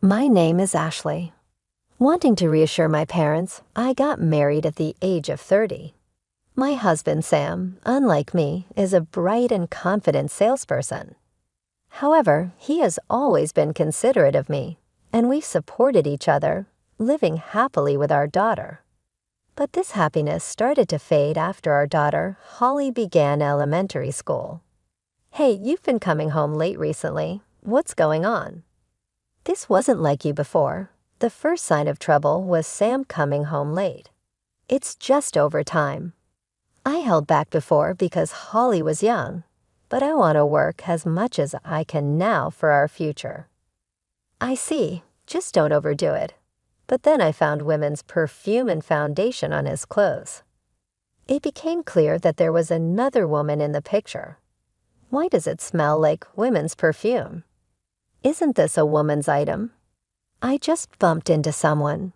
My name is Ashley. Wanting to reassure my parents, I got married at the age of 30. My husband, Sam, unlike me, is a bright and confident salesperson. However, he has always been considerate of me, and we've supported each other, living happily with our daughter. But this happiness started to fade after our daughter, Holly, began elementary school. Hey, you've been coming home late recently. What's going on? This wasn't like you before. The first sign of trouble was Sam coming home late. It's just over time. I held back before because Holly was young, but I want to work as much as I can now for our future. I see, just don't overdo it. But then I found women's perfume and foundation on his clothes. It became clear that there was another woman in the picture. Why does it smell like women's perfume? Isn't this a woman's item? I just bumped into someone.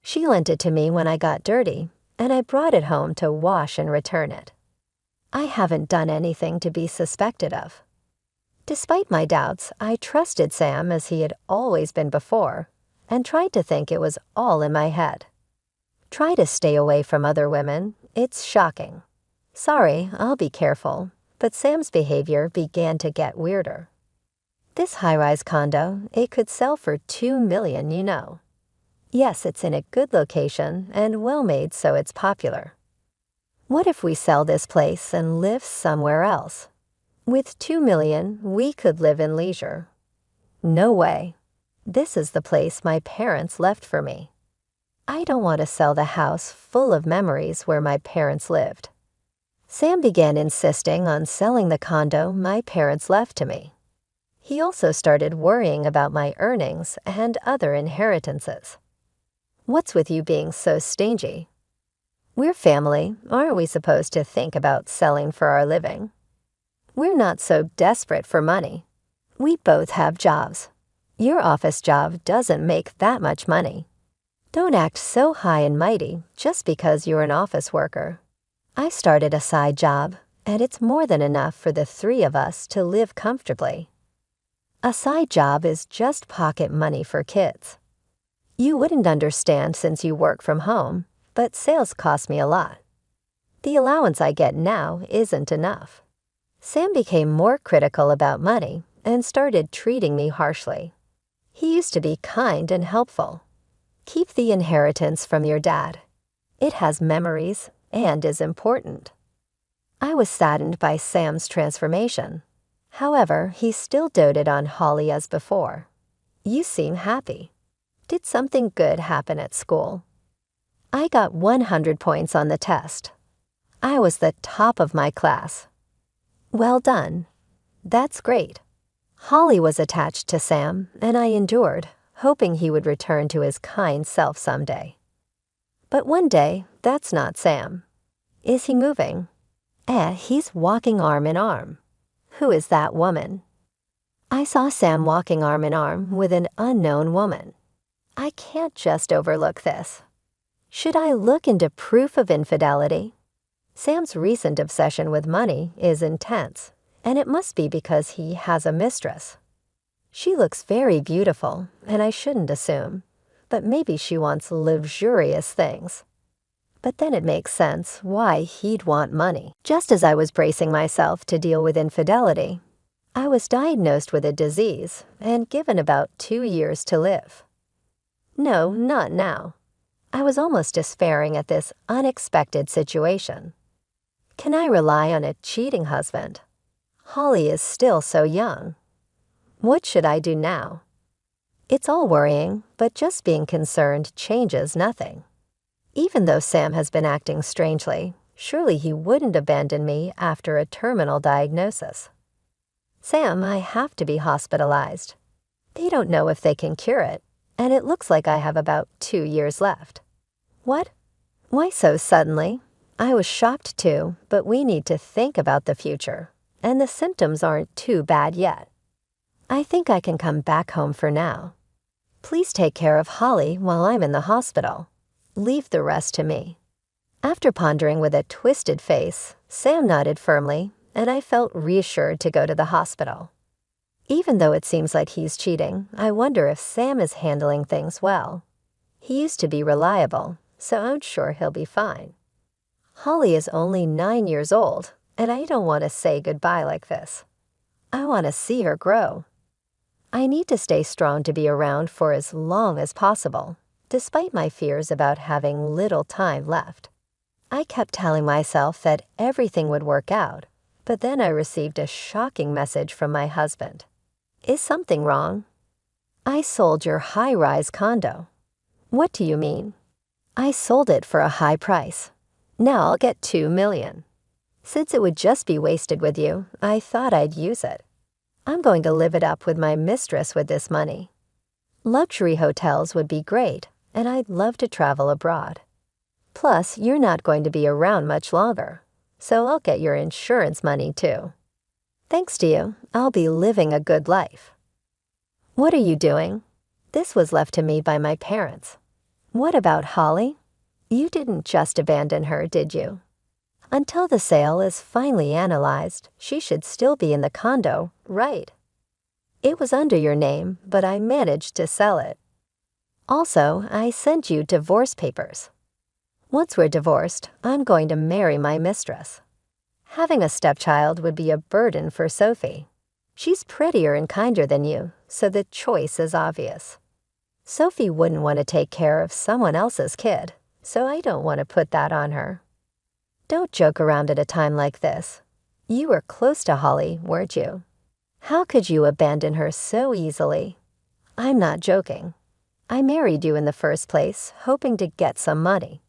She lent it to me when I got dirty, and I brought it home to wash and return it. I haven't done anything to be suspected of. Despite my doubts, I trusted Sam as he had always been before, and tried to think it was all in my head. Try to stay away from other women. It's shocking. Sorry, I'll be careful, but Sam's behavior began to get weirder. This high-rise condo, it could sell for $2 million, you know. Yes, it's in a good location and well-made, so it's popular. What if we sell this place and live somewhere else? With $2 million, we could live in leisure. No way. This is the place my parents left for me. I don't want to sell the house full of memories where my parents lived. Sam began insisting on selling the condo my parents left to me. He also started worrying about my earnings and other inheritances. What's with you being so stingy? We're family, aren't we supposed to think about selling for our living? We're not so desperate for money. We both have jobs. Your office job doesn't make that much money. Don't act so high and mighty just because you're an office worker. I started a side job, and it's more than enough for the three of us to live comfortably. A side job is just pocket money for kids. You wouldn't understand since you work from home, but sales cost me a lot. The allowance I get now isn't enough. Sam became more critical about money and started treating me harshly. He used to be kind and helpful. Keep the inheritance from your dad. It has memories and is important. I was saddened by Sam's transformation. However, he still doted on Holly as before. You seem happy. Did something good happen at school? I got 100 points on the test. I was the top of my class. Well done. That's great. Holly was attached to Sam, and I endured, hoping he would return to his kind self someday. But one day, that's not Sam. Is he moving? He's walking arm in arm. Who is that woman? I saw Sam walking arm in arm with an unknown woman. I can't just overlook this. Should I look into proof of infidelity? Sam's recent obsession with money is intense, and it must be because he has a mistress. She looks very beautiful, and I shouldn't assume, but maybe she wants luxurious things. But then it makes sense why he'd want money. Just as I was bracing myself to deal with infidelity, I was diagnosed with a disease and given about 2 years to live. No, not now. I was almost despairing at this unexpected situation. Can I rely on a cheating husband? Holly is still so young. What should I do now? It's all worrying, but just being concerned changes nothing. Even though Sam has been acting strangely, surely he wouldn't abandon me after a terminal diagnosis. Sam, I have to be hospitalized. They don't know if they can cure it, and it looks like I have about 2 years left. What? Why so suddenly? I was shocked too, but we need to think about the future, and the symptoms aren't too bad yet. I think I can come back home for now. Please take care of Holly while I'm in the hospital. Leave the rest to me. After pondering with a twisted face, Sam nodded firmly, and I felt reassured to go to the hospital. Even though it seems like he's cheating, I wonder if Sam is handling things well. He used to be reliable, so I'm sure he'll be fine. Holly is only 9 years old, and I don't want to say goodbye like this. I want to see her grow. I need to stay strong to be around for as long as possible, despite my fears about having little time left. I kept telling myself that everything would work out, but then I received a shocking message from my husband. Is something wrong? I sold your high-rise condo. What do you mean? I sold it for a high price. Now I'll get $2 million. Since it would just be wasted with you, I thought I'd use it. I'm going to live it up with my mistress with this money. Luxury hotels would be great, and I'd love to travel abroad. Plus, you're not going to be around much longer, so I'll get your insurance money too. Thanks to you, I'll be living a good life. What are you doing? This was left to me by my parents. What about Holly? You didn't just abandon her, did you? Until the sale is finally analyzed, she should still be in the condo, right? It was under your name, but I managed to sell it. Also, I sent you divorce papers. Once we're divorced, I'm going to marry my mistress. Having a stepchild would be a burden for Sophie. She's prettier and kinder than you, so the choice is obvious. Sophie wouldn't want to take care of someone else's kid, so I don't want to put that on her. Don't joke around at a time like this. You were close to Holly, weren't you? How could you abandon her so easily? I'm not joking. I married you in the first place, hoping to get some money.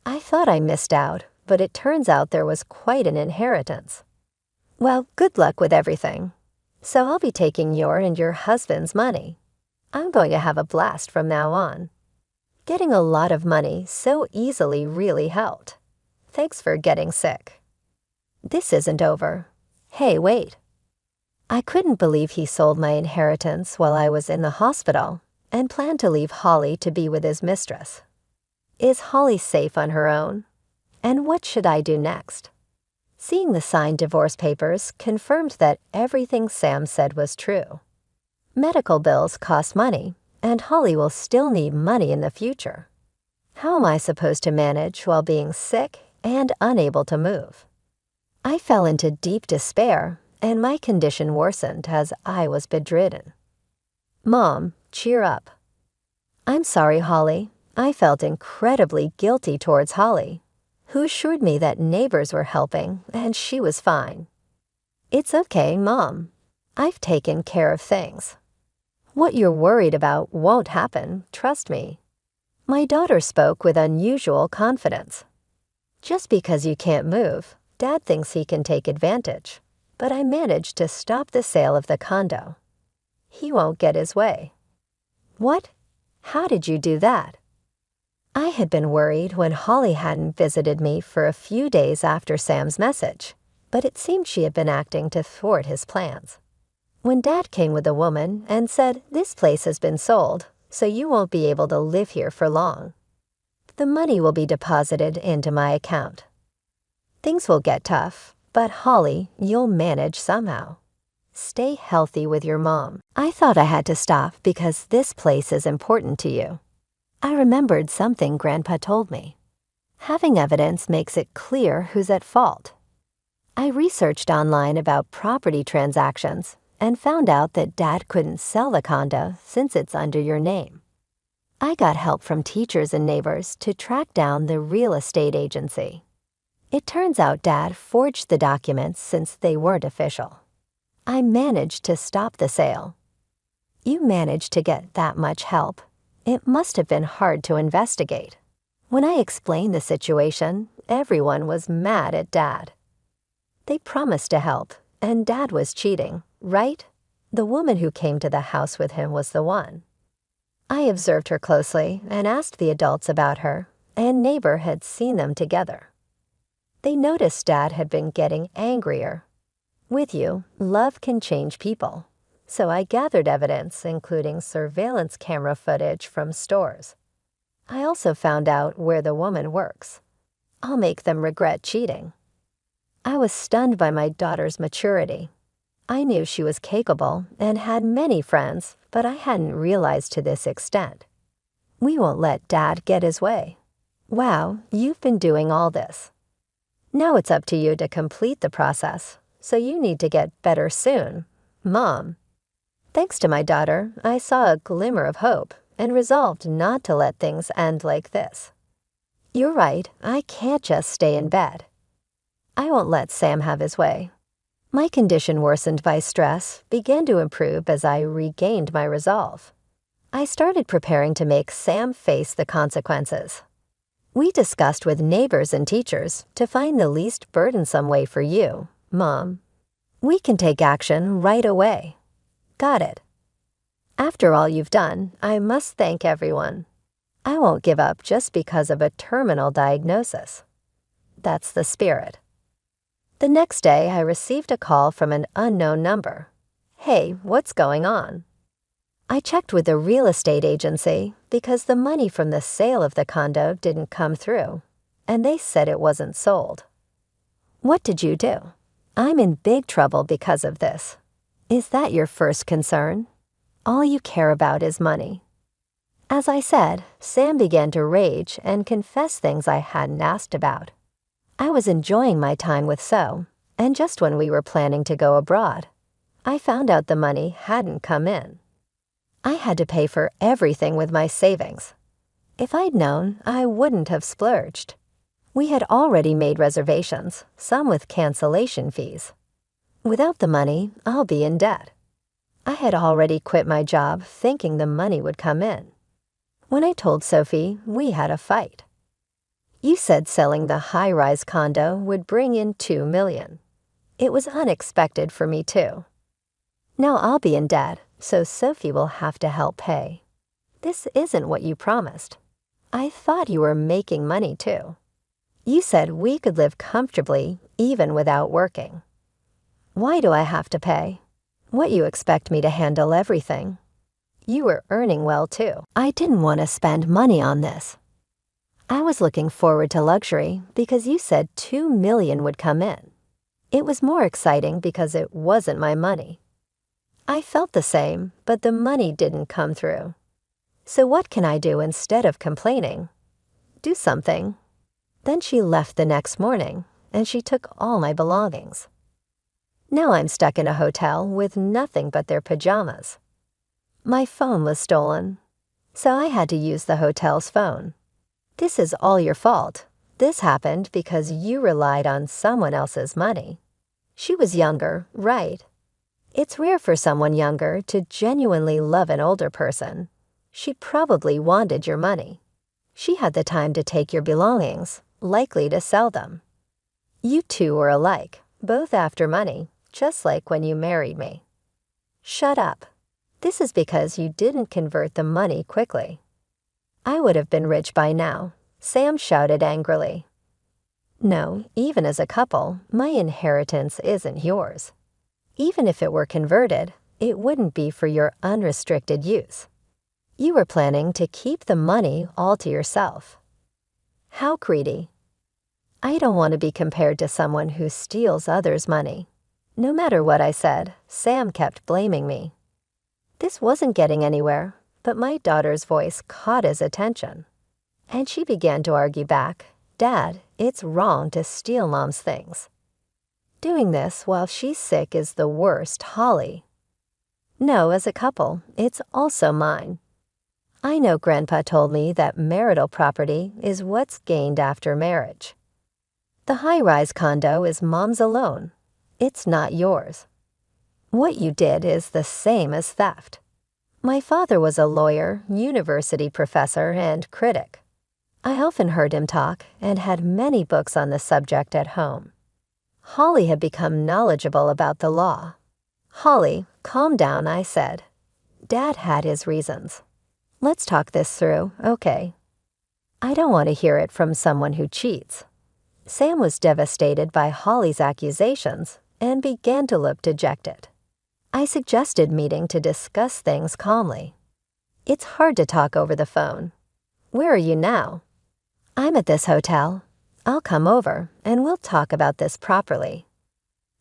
I thought I missed out, but it turns out there was quite an inheritance. Well, good luck with everything. So I'll be taking your and your husband's money. I'm going to have a blast from now on. Getting a lot of money so easily really helped. Thanks for getting sick. This isn't over. Hey, wait. I couldn't believe he sold my inheritance while I was in the hospital and planned to leave Holly to be with his mistress. Is Holly safe on her own? And what should I do next? Seeing the signed divorce papers confirmed that everything Sam said was true. Medical bills cost money, and Holly will still need money in the future. How am I supposed to manage while being sick and unable to move? I fell into deep despair, and my condition worsened as I was bedridden. Mom, cheer up. I'm sorry, Holly. I felt incredibly guilty towards Holly, who assured me that neighbors were helping and she was fine. It's okay, Mom. I've taken care of things. What you're worried about won't happen, trust me. My daughter spoke with unusual confidence. Just because you can't move, Dad thinks he can take advantage, but I managed to stop the sale of the condo. He won't get his way. What? How did you do that? I had been worried when Holly hadn't visited me for a few days after Sam's message, but it seemed she had been acting to thwart his plans. When Dad came with a woman and said, "This place has been sold, so you won't be able to live here for long. The money will be deposited into my account. Things will get tough, but Holly, you'll manage somehow. Stay healthy with your mom." I thought I had to stop because this place is important to you. I remembered something Grandpa told me. Having evidence makes it clear who's at fault. I researched online about property transactions and found out that Dad couldn't sell the condo since it's under your name. I got help from teachers and neighbors to track down the real estate agency. It turns out Dad forged the documents since they weren't official. I managed to stop the sale. You managed to get that much help. It must have been hard to investigate. When I explained the situation, everyone was mad at Dad. They promised to help, and Dad was cheating, right? The woman who came to the house with him was the one. I observed her closely and asked the adults about her, and neighbor had seen them together. They noticed Dad had been getting angrier. With you, love can change people. So I gathered evidence, including surveillance camera footage from stores. I also found out where the woman works. I'll make them regret cheating. I was stunned by my daughter's maturity. I knew she was capable and had many friends, but I hadn't realized to this extent. We won't let Dad get his way. Wow, you've been doing all this. Now it's up to you to complete the process, so you need to get better soon, Mom. Thanks to my daughter, I saw a glimmer of hope and resolved not to let things end like this. You're right, I can't just stay in bed. I won't let Sam have his way. My condition, worsened by stress, began to improve as I regained my resolve. I started preparing to make Sam face the consequences. We discussed with neighbors and teachers to find the least burdensome way for you, Mom. We can take action right away. Got it. After all you've done, I must thank everyone. I won't give up just because of a terminal diagnosis. That's the spirit. The next day, I received a call from an unknown number. Hey, what's going on? I checked with the real estate agency because the money from the sale of the condo didn't come through, and they said it wasn't sold. What did you do? I'm in big trouble because of this. Is that your first concern? All you care about is money. As I said, Sam began to rage and confess things I hadn't asked about. I was enjoying my time with So, and just when we were planning to go abroad, I found out the money hadn't come in. I had to pay for everything with my savings. If I'd known, I wouldn't have splurged. We had already made reservations, some with cancellation fees. Without the money, I'll be in debt. I had already quit my job thinking the money would come in. When I told Sophie, we had a fight. You said selling the high-rise condo would bring in $2 million. It was unexpected for me, too. Now I'll be in debt, so Sophie will have to help pay. This isn't what you promised. I thought you were making money, too. You said we could live comfortably even without working. Why do I have to pay? What, you expect me to handle everything? You were earning well, too. I didn't want to spend money on this. I was looking forward to luxury because you said $2 million would come in. It was more exciting because it wasn't my money. I felt the same, but the money didn't come through. So what can I do instead of complaining? Do something. Then she left the next morning, and she took all my belongings. Now I'm stuck in a hotel with nothing but their pajamas. My phone was stolen, so I had to use the hotel's phone. This is all your fault. This happened because you relied on someone else's money. She was younger, right? It's rare for someone younger to genuinely love an older person. She probably wanted your money. She had the time to take your belongings, likely to sell them. You two were alike, both after money, just like when you married me. Shut up. This is because you didn't convert the money quickly. I would have been rich by now, Sam shouted angrily. No, even as a couple, my inheritance isn't yours. Even if it were converted, it wouldn't be for your unrestricted use. You were planning to keep the money all to yourself. How greedy. I don't want to be compared to someone who steals others' money. No matter what I said, Sam kept blaming me. This wasn't getting anywhere, but my daughter's voice caught his attention. And she began to argue back, Dad, it's wrong to steal Mom's things. Doing this while she's sick is the worst, Holly. No, as a couple, it's also mine. I know Grandpa told me that marital property is what's gained after marriage. The high-rise condo is Mom's alone. It's not yours. What you did is the same as theft. My father was a lawyer, university professor, and critic. I often heard him talk and had many books on the subject at home. Holly had become knowledgeable about the law. Holly, calm down, I said. Dad had his reasons. Let's talk this through, okay? I don't want to hear it from someone who cheats. Sam was devastated by Holly's accusations and began to look dejected. I suggested meeting to discuss things calmly. It's hard to talk over the phone. Where are you now? I'm at this hotel. I'll come over and we'll talk about this properly.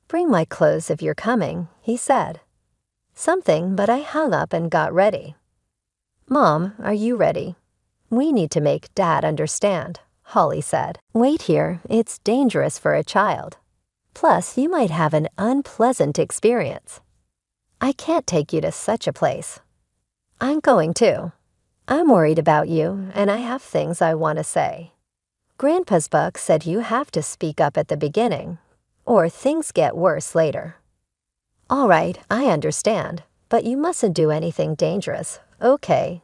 "Bring my clothes if you're coming," he said. Something, but I hung up and got ready. "Mom, are you ready? We need to make Dad understand," Holly said. "Wait here, it's dangerous for a child. Plus, you might have an unpleasant experience. I can't take you to such a place." "I'm going too. I'm worried about you, and I have things I want to say. Grandpa's book said you have to speak up at the beginning, or things get worse later." "All right, I understand, but you mustn't do anything dangerous, okay?"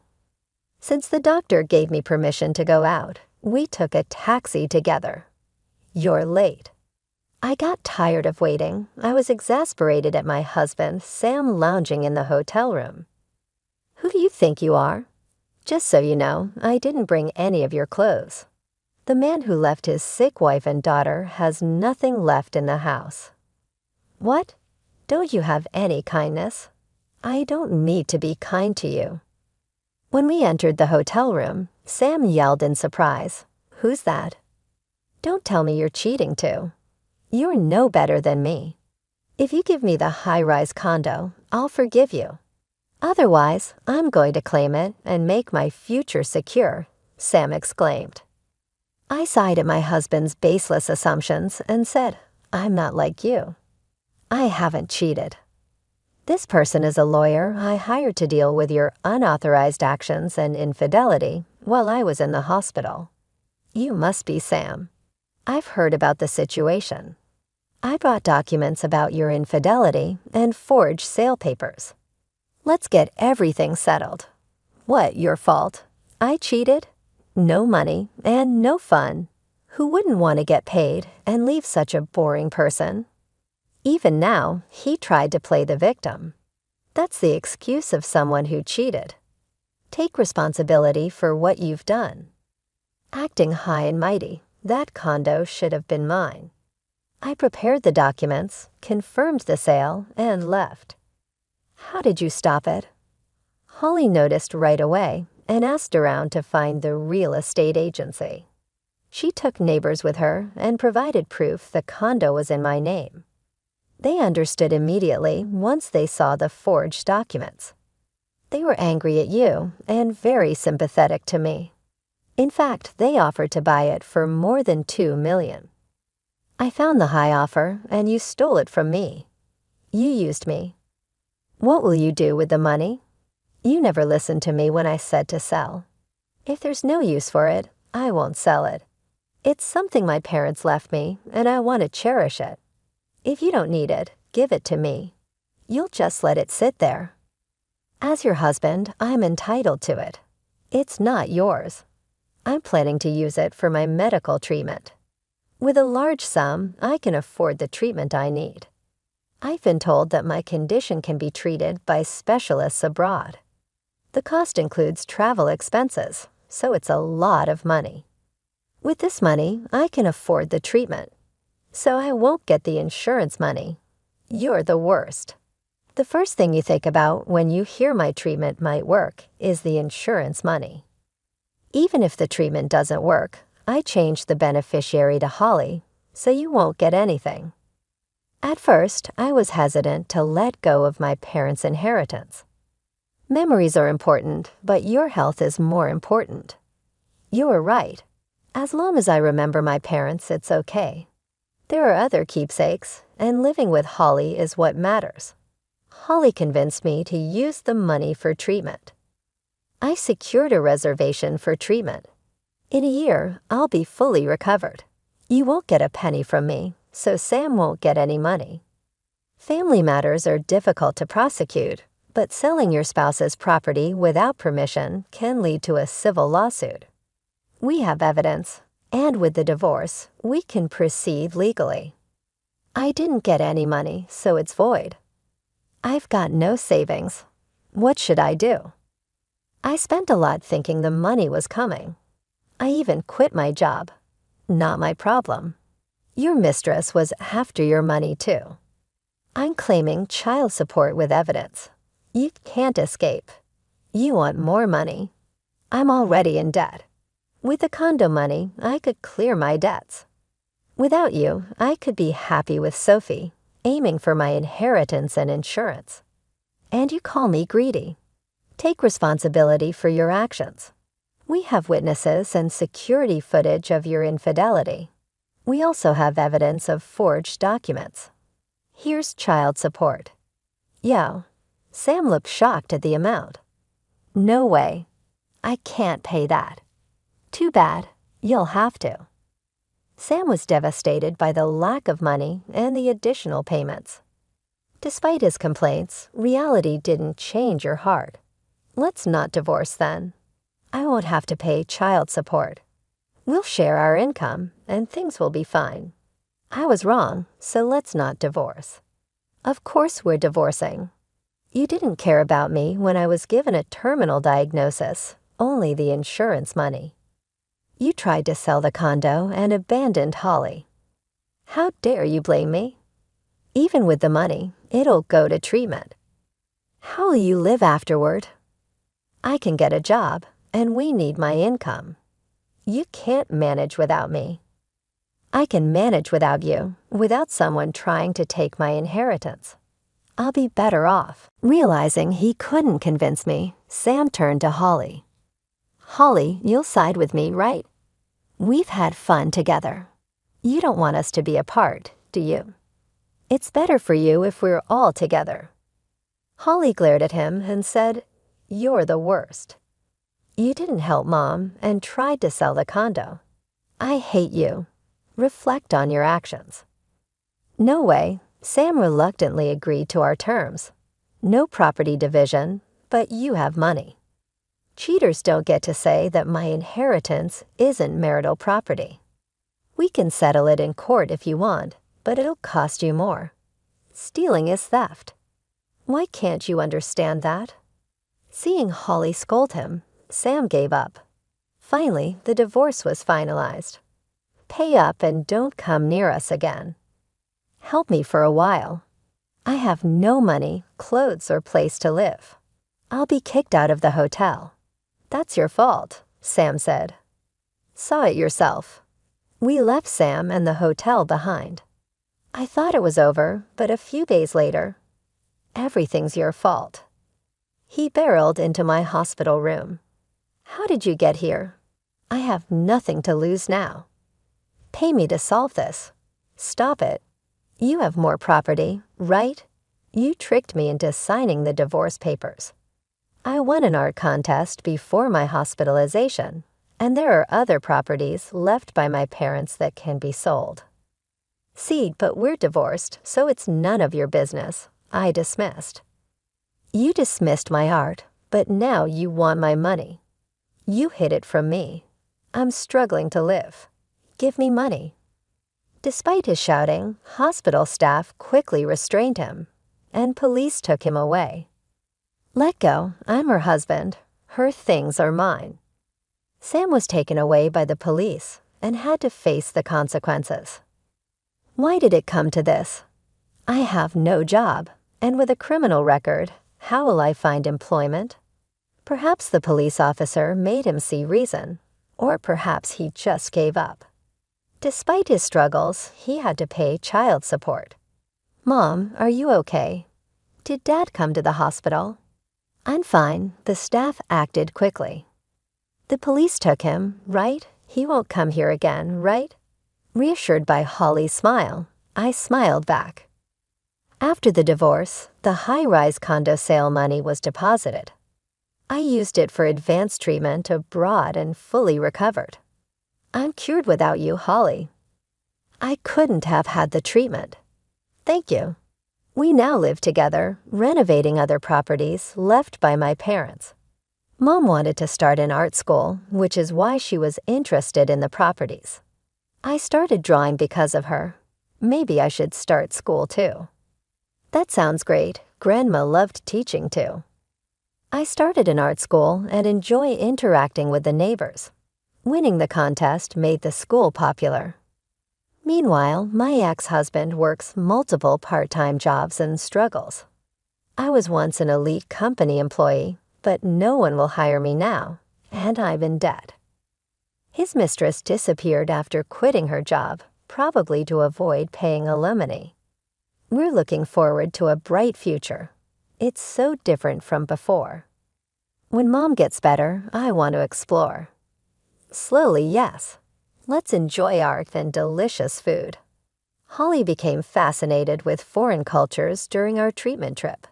Since the doctor gave me permission to go out, we took a taxi together. "You're late." I got tired of waiting. I was exasperated at my husband, Sam, lounging in the hotel room. "Who do you think you are? Just so you know, I didn't bring any of your clothes. The man who left his sick wife and daughter has nothing left in the house." "What? Don't you have any kindness?" "I don't need to be kind to you." When we entered the hotel room, Sam yelled in surprise, "Who's that?" "Don't tell me you're cheating too. You're no better than me. If you give me the high-rise condo, I'll forgive you. Otherwise, I'm going to claim it and make my future secure," Sam exclaimed. I sighed at my husband's baseless assumptions and said, "I'm not like you. I haven't cheated. This person is a lawyer I hired to deal with your unauthorized actions and infidelity while I was in the hospital. You must be Sam. I've heard about the situation. I brought documents about your infidelity and forged sale papers. Let's get everything settled. What, your fault? I cheated? No money and no fun. Who wouldn't want to get paid and leave such a boring person?" Even now, he tried to play the victim. That's the excuse of someone who cheated. Take responsibility for what you've done. Acting high and mighty, that condo should have been mine. I prepared the documents, confirmed the sale, and left. How did you stop it? Holly noticed right away and asked around to find the real estate agency. She took neighbors with her and provided proof the condo was in my name. They understood immediately once they saw the forged documents. They were angry at you and very sympathetic to me. In fact, they offered to buy it for more than $2 million. I found the high offer, and you stole it from me. You used me. What will you do with the money? You never listened to me when I said to sell. If there's no use for it, I won't sell it. It's something my parents left me, and I want to cherish it. If you don't need it, give it to me. You'll just let it sit there. As your husband, I'm entitled to it. It's not yours. I'm planning to use it for my medical treatment. With a large sum, I can afford the treatment I need. I've been told that my condition can be treated by specialists abroad. The cost includes travel expenses, so it's a lot of money. With this money, I can afford the treatment. So I won't get the insurance money. You're the worst. The first thing you think about when you hear my treatment might work is the insurance money. Even if the treatment doesn't work, I changed the beneficiary to Holly, so you won't get anything. At first, I was hesitant to let go of my parents' inheritance. Memories are important, but your health is more important. You're right. As long as I remember my parents, it's okay. There are other keepsakes, and living with Holly is what matters. Holly convinced me to use the money for treatment. I secured a reservation for treatment. In a year, I'll be fully recovered. You won't get a penny from me, so Sam won't get any money. Family matters are difficult to prosecute, but selling your spouse's property without permission can lead to a civil lawsuit. We have evidence, and with the divorce, we can proceed legally. I didn't get any money, so it's void. I've got no savings. What should I do? I spent a lot thinking the money was coming. I even quit my job. Not my problem. Your mistress was after your money too. I'm claiming child support with evidence. You can't escape. You want more money. I'm already in debt. With the condo money, I could clear my debts. Without you, I could be happy with Sophie, aiming for my inheritance and insurance. And you call me greedy. Take responsibility for your actions. We have witnesses and security footage of your infidelity. We also have evidence of forged documents. Here's child support. Yo, Sam looked shocked at the amount. No way. I can't pay that. Too bad. You'll have to. Sam was devastated by the lack of money and the additional payments. Despite his complaints, reality didn't change your heart. Let's not divorce then. I won't have to pay child support. We'll share our income and things will be fine. I was wrong, so let's not divorce. Of course we're divorcing. You didn't care about me when I was given a terminal diagnosis, only the insurance money. You tried to sell the condo and abandoned Holly. How dare you blame me? Even with the money, it'll go to treatment. How will you live afterward? I can get a job, and we need my income. You can't manage without me. I can manage without you, without someone trying to take my inheritance. I'll be better off. Realizing he couldn't convince me, Sam turned to Holly. Holly, you'll side with me, right? We've had fun together. You don't want us to be apart, do you? It's better for you if we're all together. Holly glared at him and said, You're the worst. You didn't help Mom and tried to sell the condo. I hate you. Reflect on your actions. No way. Sam reluctantly agreed to our terms. No property division, but you have money. Cheaters don't get to say that my inheritance isn't marital property. We can settle it in court if you want, but it'll cost you more. Stealing is theft. Why can't you understand that? Seeing Holly scold him, Sam gave up. Finally, the divorce was finalized. Pay up and don't come near us again. Help me for a while. I have no money, clothes, or place to live. I'll be kicked out of the hotel. That's your fault, Sam said. Saw it yourself. We left Sam and the hotel behind. I thought it was over, but a few days later, everything's your fault. He barreled into my hospital room. How did you get here? I have nothing to lose now. Pay me to solve this. Stop it. You have more property, right? You tricked me into signing the divorce papers. I won an art contest before my hospitalization, and there are other properties left by my parents that can be sold. See, but we're divorced, so it's none of your business. I dismissed. You dismissed my art, but now you want my money. You hid it from me. I'm struggling to live. Give me money. Despite his shouting, hospital staff quickly restrained him, and police took him away. Let go, I'm her husband. Her things are mine. Sam was taken away by the police and had to face the consequences. Why did it come to this? I have no job, and with a criminal record, how will I find employment? Perhaps the police officer made him see reason, or perhaps he just gave up. Despite his struggles, he had to pay child support. Mom, are you okay? Did Dad come to the hospital? I'm fine. The staff acted quickly. The police took him, right? He won't come here again, right? Reassured by Holly's smile, I smiled back. After the divorce, the high-rise condo sale money was deposited. I used it for advanced treatment abroad and fully recovered. I'm cured without you, Holly. I couldn't have had the treatment. Thank you. We now live together, renovating other properties left by my parents. Mom wanted to start an art school, which is why she was interested in the properties. I started drawing because of her. Maybe I should start school too. That sounds great. Grandma loved teaching too. I started an art school and enjoy interacting with the neighbors. Winning the contest made the school popular. Meanwhile, my ex-husband works multiple part-time jobs and struggles. I was once an elite company employee, but no one will hire me now, and I'm in debt. His mistress disappeared after quitting her job, probably to avoid paying alimony. We're looking forward to a bright future. It's so different from before. When Mom gets better, I want to explore. Slowly, yes. Let's enjoy art and delicious food. Holly became fascinated with foreign cultures during our treatment trip.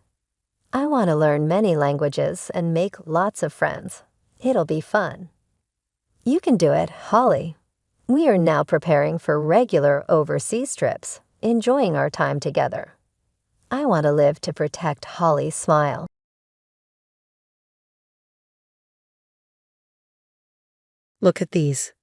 I want to learn many languages and make lots of friends. It'll be fun. You can do it, Holly. We are now preparing for regular overseas trips, enjoying our time together. I want to live to protect Holly's smile. Look at these.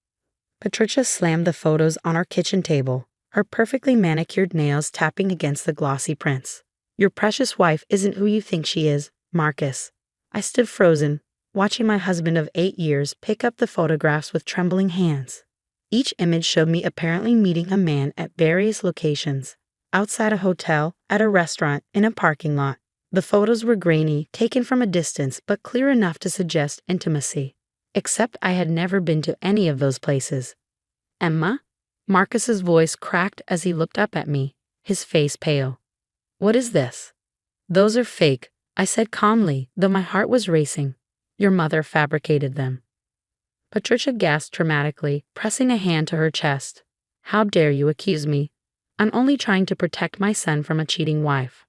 Patricia slammed the photos on our kitchen table, her perfectly manicured nails tapping against the glossy prints. Your precious wife isn't who you think she is, Marcus. I stood frozen, watching my husband of 8 years pick up the photographs with trembling hands. Each image showed me apparently meeting a man at various locations, outside a hotel, at a restaurant, in a parking lot. The photos were grainy, taken from a distance, but clear enough to suggest intimacy. Except I had never been to any of those places. Emma? Marcus's voice cracked as he looked up at me, his face pale. What is this? Those are fake, I said calmly, though my heart was racing. Your mother fabricated them. Patricia gasped dramatically, pressing a hand to her chest. How dare you accuse me? I'm only trying to protect my son from a cheating wife.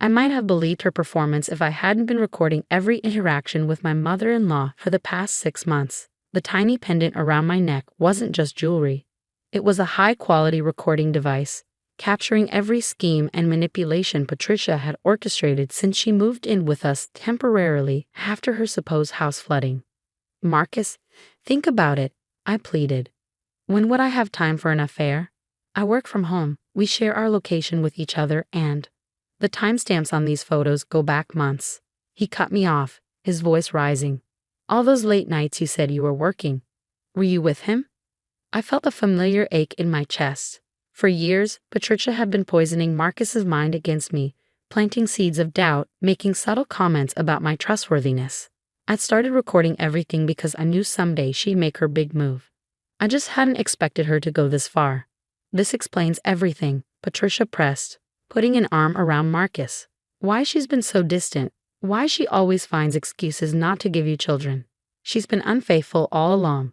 I might have believed her performance if I hadn't been recording every interaction with my mother-in-law for the past 6 months. The tiny pendant around my neck wasn't just jewelry. It was a high-quality recording device, capturing every scheme and manipulation Patricia had orchestrated since she moved in with us temporarily after her supposed house flooding. Marcus, think about it, I pleaded. When would I have time for an affair? I work from home, we share our location with each other, and the timestamps on these photos go back months. He cut me off, his voice rising. All those late nights you said you were working. Were you with him? I felt a familiar ache in my chest. For years, Patricia had been poisoning Marcus's mind against me, planting seeds of doubt, making subtle comments about my trustworthiness. I'd started recording everything because I knew someday she'd make her big move. I just hadn't expected her to go this far. This explains everything, Patricia pressed, putting an arm around Marcus. Why she's been so distant, why she always finds excuses not to give you children. She's been unfaithful all along.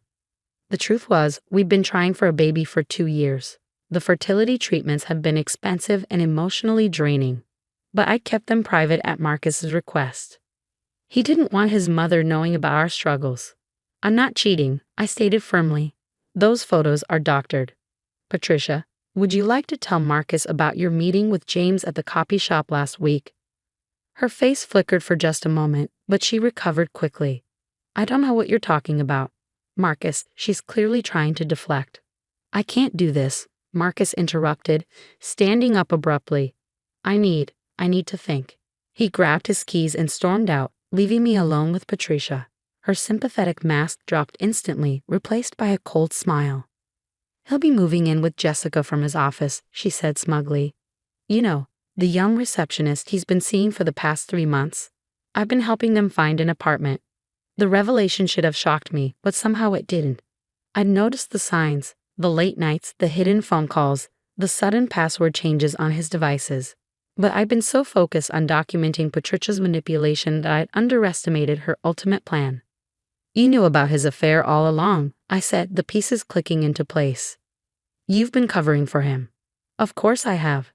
The truth was, we'd been trying for a baby for 2 years. The fertility treatments had been expensive and emotionally draining, but I kept them private at Marcus's request. He didn't want his mother knowing about our struggles. I'm not cheating, I stated firmly. Those photos are doctored. Patricia, would you like to tell Marcus about your meeting with James at the coffee shop last week? Her face flickered for just a moment, but she recovered quickly. I don't know what you're talking about. Marcus, she's clearly trying to deflect. I can't do this, Marcus interrupted, standing up abruptly. I need to think. He grabbed his keys and stormed out, leaving me alone with Patricia. Her sympathetic mask dropped instantly, replaced by a cold smile. He'll be moving in with Jessica from his office, she said smugly. You know, the young receptionist he's been seeing for the past 3 months. I've been helping them find an apartment. The revelation should have shocked me, but somehow it didn't. I'd noticed the signs, the late nights, the hidden phone calls, the sudden password changes on his devices. But I'd been so focused on documenting Patricia's manipulation that I'd underestimated her ultimate plan. You knew about his affair all along, I said, the pieces clicking into place. You've been covering for him. Of course I have.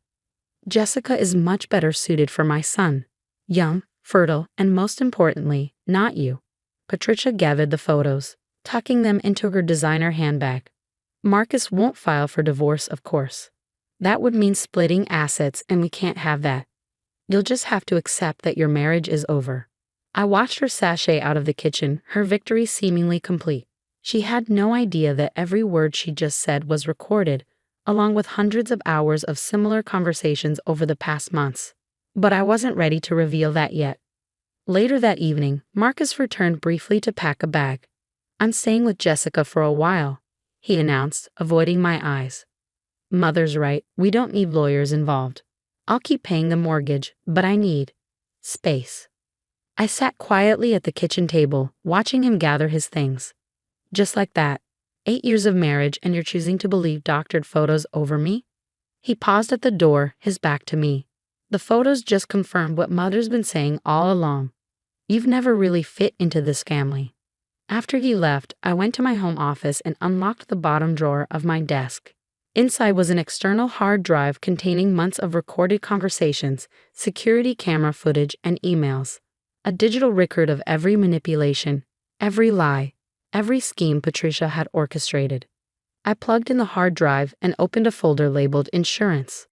Jessica is much better suited for my son. Young, fertile, and most importantly, not you. Patricia gathered the photos, tucking them into her designer handbag. Marcus won't file for divorce, of course. That would mean splitting assets, and we can't have that. You'll just have to accept that your marriage is over. I watched her sashay out of the kitchen, her victory seemingly complete. She had no idea that every word she just said was recorded, along with hundreds of hours of similar conversations over the past months. But I wasn't ready to reveal that yet. Later that evening, Marcus returned briefly to pack a bag. I'm staying with Jessica for a while, he announced, avoiding my eyes. Mother's right, we don't need lawyers involved. I'll keep paying the mortgage, but I need space. I sat quietly at the kitchen table, watching him gather his things. Just like that, 8 years of marriage and you're choosing to believe doctored photos over me? He paused at the door, his back to me. The photos just confirmed what Mother's been saying all along. You've never really fit into this family. After he left, I went to my home office and unlocked the bottom drawer of my desk. Inside was an external hard drive containing months of recorded conversations, security camera footage, and emails. A digital record of every manipulation, every lie, every scheme Patricia had orchestrated. I plugged in the hard drive and opened a folder labeled Insurance.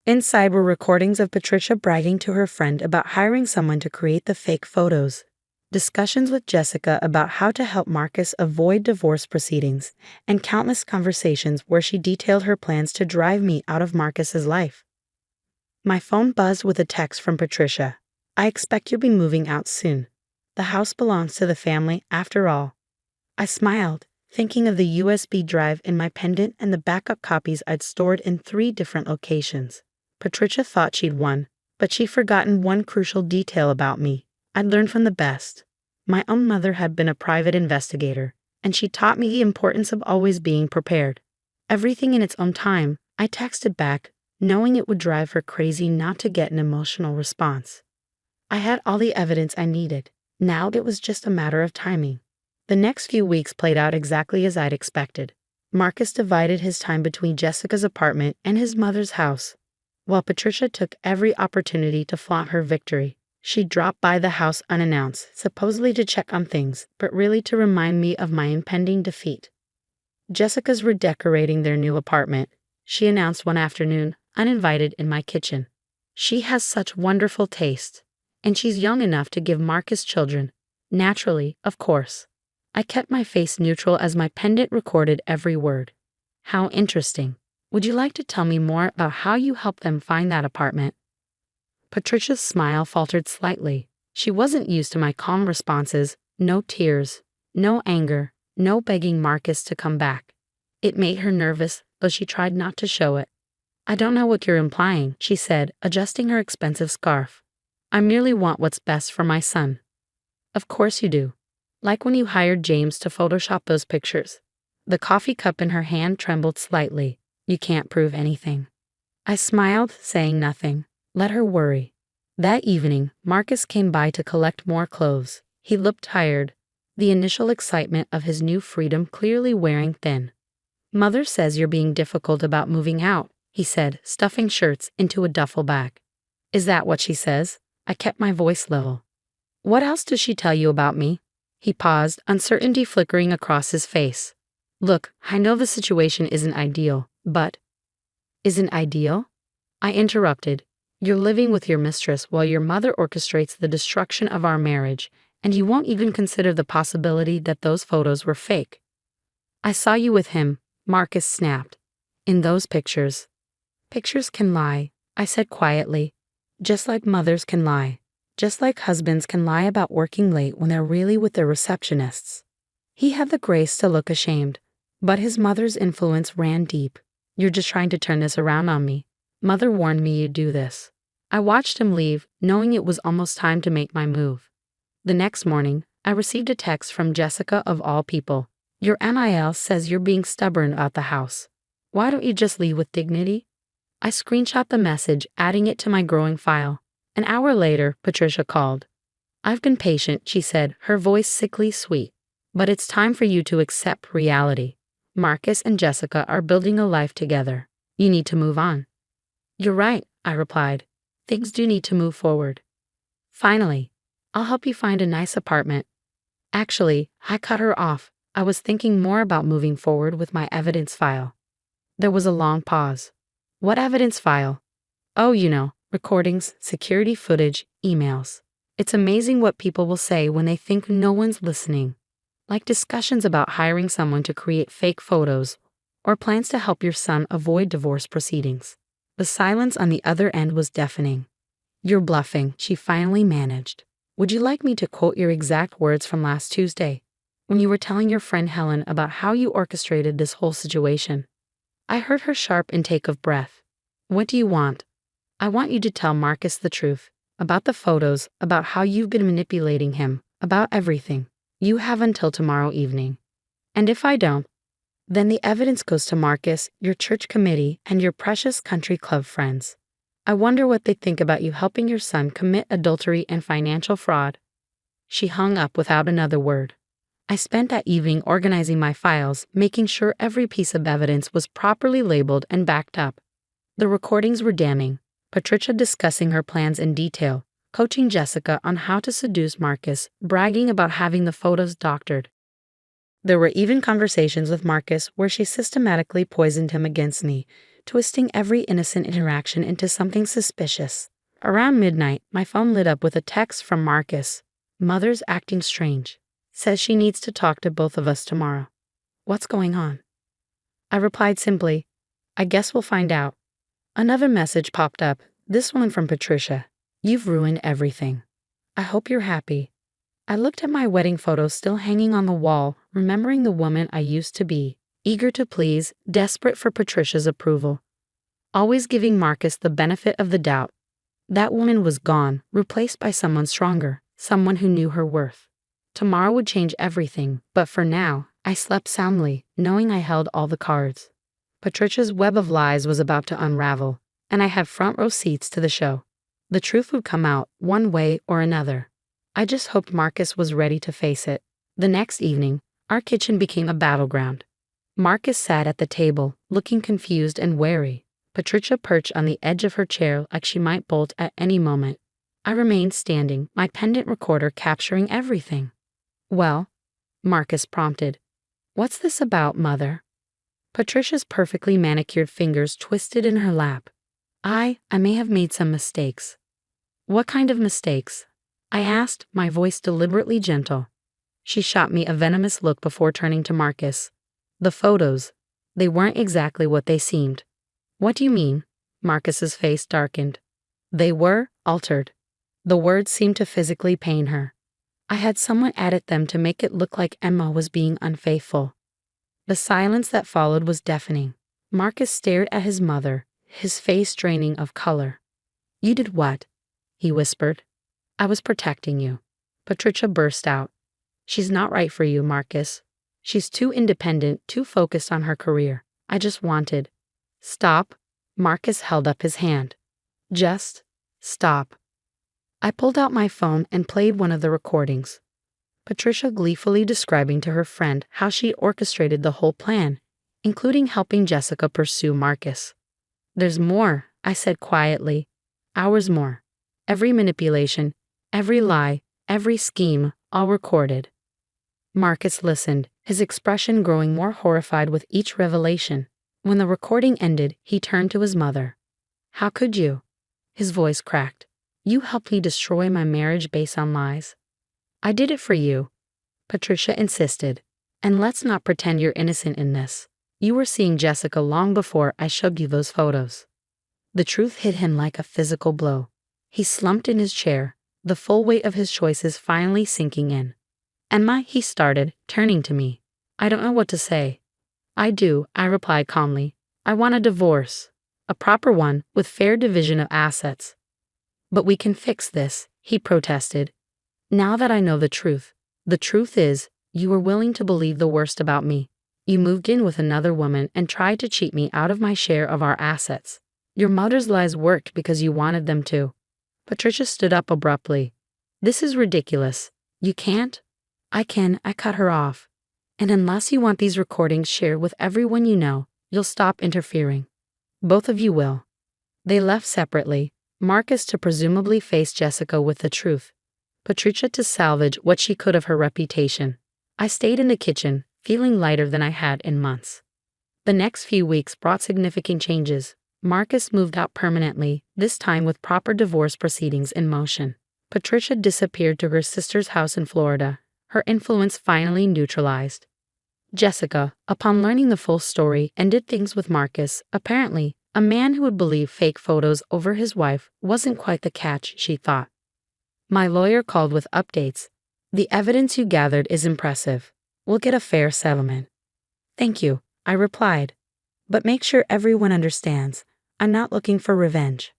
Inside were recordings of Patricia bragging to her friend about hiring someone to create the fake photos, discussions with Jessica about how to help Marcus avoid divorce proceedings, and countless conversations where she detailed her plans to drive me out of Marcus's life. My phone buzzed with a text from Patricia. I expect you'll be moving out soon. The house belongs to the family after all. I smiled, thinking of the USB drive in my pendant and the backup copies I'd stored in 3 different locations. Patricia thought she'd won, but she'd forgotten one crucial detail about me. I'd learned from the best. My own mother had been a private investigator, and she taught me the importance of always being prepared. Everything in its own time, I texted back, knowing it would drive her crazy not to get an emotional response. I had all the evidence I needed. Now it was just a matter of timing. The next few weeks played out exactly as I'd expected. Marcus divided his time between Jessica's apartment and his mother's house, while Patricia took every opportunity to flaunt her victory. She dropped by the house unannounced, supposedly to check on things, but really to remind me of my impending defeat. Jessica's redecorating their new apartment, she announced one afternoon, uninvited in my kitchen. She has such wonderful taste, and she's young enough to give Marcus children. Naturally, of course. I kept my face neutral as my pendant recorded every word. How interesting. Would you like to tell me more about how you helped them find that apartment? Patricia's smile faltered slightly. She wasn't used to my calm responses, no tears, no anger, no begging Marcus to come back. It made her nervous, though she tried not to show it. I don't know what you're implying, she said, adjusting her expensive scarf. I merely want what's best for my son. Of course you do. Like when you hired James to Photoshop those pictures. The coffee cup in her hand trembled slightly. You can't prove anything. I smiled, saying nothing. Let her worry. That evening, Marcus came by to collect more clothes. He looked tired, the initial excitement of his new freedom clearly wearing thin. Mother says you're being difficult about moving out, he said, stuffing shirts into a duffel bag. Is that what she says? I kept my voice level. What else does she tell you about me? He paused, uncertainty flickering across his face. Look, I know the situation isn't ideal, but... Isn't ideal? I interrupted. You're living with your mistress while your mother orchestrates the destruction of our marriage, and you won't even consider the possibility that those photos were fake. I saw you with him, Marcus snapped. In those pictures. Pictures can lie, I said quietly. Just like mothers can lie. Just like husbands can lie about working late when they're really with their receptionists. He had the grace to look ashamed, but his mother's influence ran deep. You're just trying to turn this around on me. Mother warned me you'd do this. I watched him leave, knowing it was almost time to make my move. The next morning, I received a text from Jessica of all people. Your NIL says you're being stubborn about the house. Why don't you just leave with dignity? I screenshot the message, adding it to my growing file. An hour later, Patricia called. I've been patient, she said, her voice sickly sweet. But it's time for you to accept reality. Marcus and Jessica are building a life together. You need to move on. You're right, I replied. Things do need to move forward. Finally, I'll help you find a nice apartment. Actually, I cut her off. I was thinking more about moving forward with my evidence file. There was a long pause. What evidence file? Oh, recordings, security footage, emails. It's amazing what people will say when they think no one's listening. Like discussions about hiring someone to create fake photos, or plans to help your son avoid divorce proceedings. The silence on the other end was deafening. You're bluffing, she finally managed. Would you like me to quote your exact words from last Tuesday, when you were telling your friend Helen about how you orchestrated this whole situation? I heard her sharp intake of breath. What do you want? I want you to tell Marcus the truth, about the photos, about how you've been manipulating him, about everything. You have until tomorrow evening. And if I don't, Then the evidence goes to Marcus, your church committee, and your precious country club friends. I wonder what they think about you helping your son commit adultery and financial fraud. She hung up without another word. I spent that evening organizing my files, making sure every piece of evidence was properly labeled and backed up. The recordings were damning. Patricia discussing her plans in detail, coaching Jessica on how to seduce Marcus, bragging about having the photos doctored. There were even conversations with Marcus where she systematically poisoned him against me, twisting every innocent interaction into something suspicious. Around midnight, my phone lit up with a text from Marcus. Mother's acting strange. Says she needs to talk to both of us tomorrow. What's going on? I replied simply, I guess we'll find out. Another message popped up, this one from Patricia. You've ruined everything. I hope you're happy. I looked at my wedding photos still hanging on the wall, remembering the woman I used to be, eager to please, desperate for Patricia's approval. Always giving Marcus the benefit of the doubt. That woman was gone, replaced by someone stronger, someone who knew her worth. Tomorrow would change everything, but for now, I slept soundly, knowing I held all the cards. Patricia's web of lies was about to unravel, and I had front row seats to the show. The truth would come out, one way or another. I just hoped Marcus was ready to face it. The next evening, our kitchen became a battleground. Marcus sat at the table, looking confused and wary. Patricia perched on the edge of her chair like she might bolt at any moment. I remained standing, my pendant recorder capturing everything. Well, Marcus prompted. What's this about, Mother? Patricia's perfectly manicured fingers twisted in her lap. I may have made some mistakes. What kind of mistakes? I asked, my voice deliberately gentle. She shot me a venomous look before turning to Marcus. The photos. They weren't exactly what they seemed. What do you mean? Marcus's face darkened. They were altered. The words seemed to physically pain her. I had someone edit them to make it look like Emma was being unfaithful. The silence that followed was deafening. Marcus stared at his mother, his face draining of color. You did what? He whispered. I was protecting you. Patricia burst out. She's not right for you, Marcus. She's too independent, too focused on her career. I just wanted. Stop. Marcus held up his hand. Just stop. I pulled out my phone and played one of the recordings. Patricia gleefully describing to her friend how she orchestrated the whole plan, including helping Jessica pursue Marcus. There's more, I said quietly. Hours more. Every manipulation, every lie, every scheme, all recorded. Marcus listened, his expression growing more horrified with each revelation. When the recording ended, he turned to his mother. How could you? His voice cracked. You helped me destroy my marriage based on lies. I did it for you, Patricia insisted. And let's not pretend you're innocent in this. You were seeing Jessica long before I showed you those photos. The truth hit him like a physical blow. He slumped in his chair, the full weight of his choices finally sinking in. Emma, he started, turning to me. I don't know what to say. I do, I replied calmly. I want a divorce. A proper one, with fair division of assets. But we can fix this, he protested. Now that I know the truth is, you were willing to believe the worst about me. You moved in with another woman and tried to cheat me out of my share of our assets. Your mother's lies worked because you wanted them to. Patricia stood up abruptly. This is ridiculous. You can't? I can, I cut her off. And unless you want these recordings shared with everyone you know, you'll stop interfering. Both of you will. They left separately, Marcus to presumably face Jessica with the truth, Patricia to salvage what she could of her reputation. I stayed in the kitchen, feeling lighter than I had in months. The next few weeks brought significant changes. Marcus moved out permanently, this time with proper divorce proceedings in motion. Patricia disappeared to her sister's house in Florida, her influence finally neutralized. Jessica, upon learning the full story, ended things with Marcus. Apparently, a man who would believe fake photos over his wife wasn't quite the catch she thought. My lawyer called with updates. The evidence you gathered is impressive. We'll get a fair settlement. Thank you, I replied. But make sure everyone understands, I'm not looking for revenge.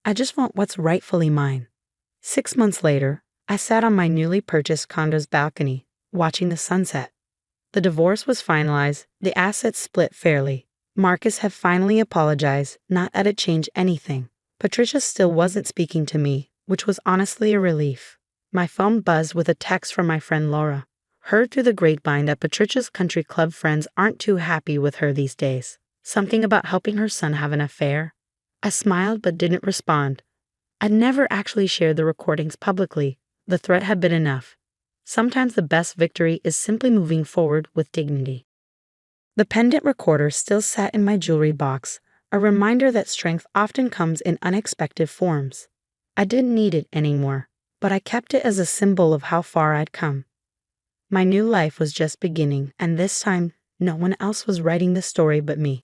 I just want what's rightfully mine. 6 months later, I sat on my newly purchased condo's balcony, watching the sunset. The divorce was finalized, the assets split fairly. Marcus had finally apologized, not that it changed anything. Patricia still wasn't speaking to me, which was honestly a relief. My phone buzzed with a text from my friend Laura. Heard through the grapevine that Patricia's country club friends aren't too happy with her these days. Something about helping her son have an affair. I smiled but didn't respond. I'd never actually shared the recordings publicly. The threat had been enough. Sometimes the best victory is simply moving forward with dignity. The pendant recorder still sat in my jewelry box, a reminder that strength often comes in unexpected forms. I didn't need it anymore, but I kept it as a symbol of how far I'd come. My new life was just beginning, and this time, no one else was writing the story but me.